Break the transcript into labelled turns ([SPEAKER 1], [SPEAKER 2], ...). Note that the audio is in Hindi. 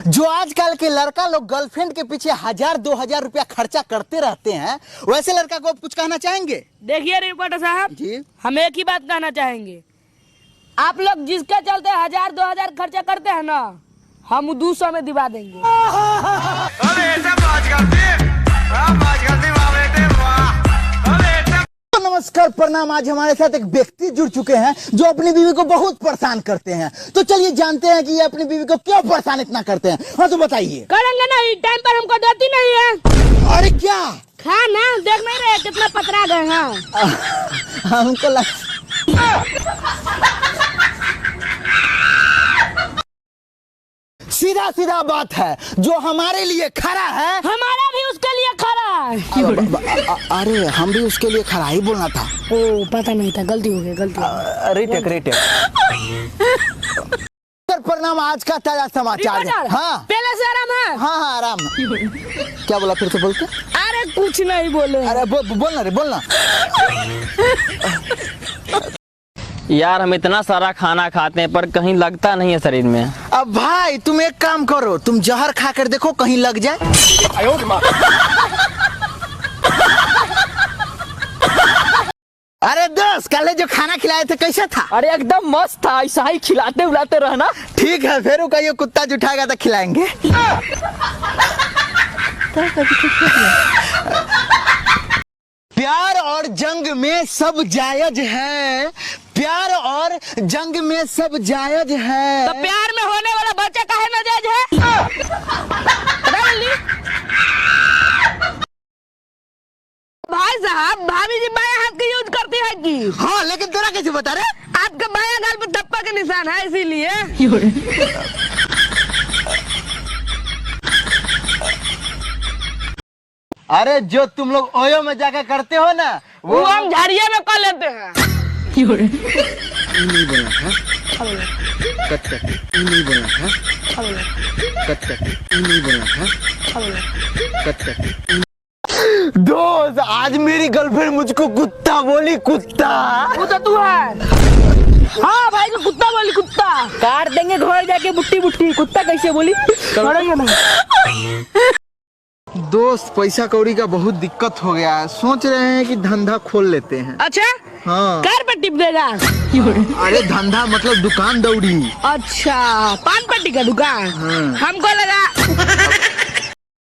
[SPEAKER 1] जो आजकल के लड़का लोग गर्लफ्रेंड के पीछे 1000-2000 रुपया खर्चा करते रहते हैं, वैसे लड़का को आप कुछ कहना चाहेंगे?
[SPEAKER 2] देखिए रिपोर्टर साहब
[SPEAKER 1] जी,
[SPEAKER 2] हम एक ही बात कहना चाहेंगे। आप लोग जिसके चलते 1000-2000 खर्चा करते हैं ना, हम 200 में दिवा देंगे।
[SPEAKER 1] नमस्कार, प्रणाम। आज हमारे साथ एक व्यक्ति जुड़ चुके हैं जो अपनी बीवी को बहुत परेशान करते हैं। तो चलिए जानते हैं कि ये अपनी बीवी को क्यों परेशान इतना करते हैं। हाँ तो बताइए।
[SPEAKER 2] करेंगे नहीं, टाइम पर हमको देती नहीं है।
[SPEAKER 1] अरे क्या
[SPEAKER 2] खाना देख नहीं रहे कितना पतरा गए हैं।
[SPEAKER 1] हमको सीधा सीधा बात है, जो हमारे लिए खरा है
[SPEAKER 2] हमारा भी उसके लिए खरा है।
[SPEAKER 1] अरे हम भी उसके लिए खरा ही बोलना था।
[SPEAKER 2] ओ पता नहीं था, गलती हो गई, गलती हो गई।
[SPEAKER 1] रेटे सर प्रणाम। आज का ताजा समाचार है। हाँ
[SPEAKER 2] पहले से आराम है।
[SPEAKER 1] हाँ आराम। क्या बोला, फिर से बोलते?
[SPEAKER 2] अरे कुछ नहीं बोले।
[SPEAKER 1] अरे बोलना रे, बोलना।
[SPEAKER 3] यार हम इतना सारा खाना खाते हैं पर कहीं लगता नहीं है शरीर में।
[SPEAKER 1] अब भाई तुम एक काम करो, तुम जहर खा कर देखो कहीं लग जाए। अरे दोस्त, कल जो खाना खिलाए थे कैसा था?
[SPEAKER 3] अरे एकदम मस्त था, ऐसा ही खिलाते उलाते रहना।
[SPEAKER 1] ठीक है, फिर कहियो कुत्ता जुठाएगा तो खिलाएंगे। प्यार और जंग में सब जायज है, प्यार और जंग में सब जायज है।
[SPEAKER 2] तो प्यार में होने वाला बच्चा काहे नाजायज है? भाई साहब, भाभी जी बाएं हाथ का यूज करती है कि?
[SPEAKER 1] हाँ, लेकिन तेरा कैसे बता रहे?
[SPEAKER 2] आपका बायां गाल पे धप्पा के निशान है, इसीलिए।
[SPEAKER 1] अरे जो तुम लोग ओयो में जाकर करते हो ना,
[SPEAKER 2] वो हम झाड़िया में कर लेते हैं।
[SPEAKER 1] नहीं बोलना था, कट नहीं बोलना था, कट नहीं बोलना था, कट। दोस्त, आज मेरी गर्लफ्रेंड मुझको कुत्ता बोली, कुत्ता।
[SPEAKER 2] वो तो तू है। हाँ भाई, को कुत्ता बोली, कुत्ता काट देंगे घर जाके बुट्टी बुट्टी। कुत्ता कैसे बोली?
[SPEAKER 1] दोस्त, पैसा कौड़ी का बहुत दिक्कत हो गया है, सोच रहे हैं कि धंधा खोल लेते हैं।
[SPEAKER 2] अच्छा,
[SPEAKER 1] हाँ।
[SPEAKER 2] कार पर टिप देगा?
[SPEAKER 1] अरे धंधा मतलब दुकान दौड़ी।
[SPEAKER 2] अच्छा, पान पट्टी का दुकान।
[SPEAKER 1] हाँ।
[SPEAKER 2] हमको लगा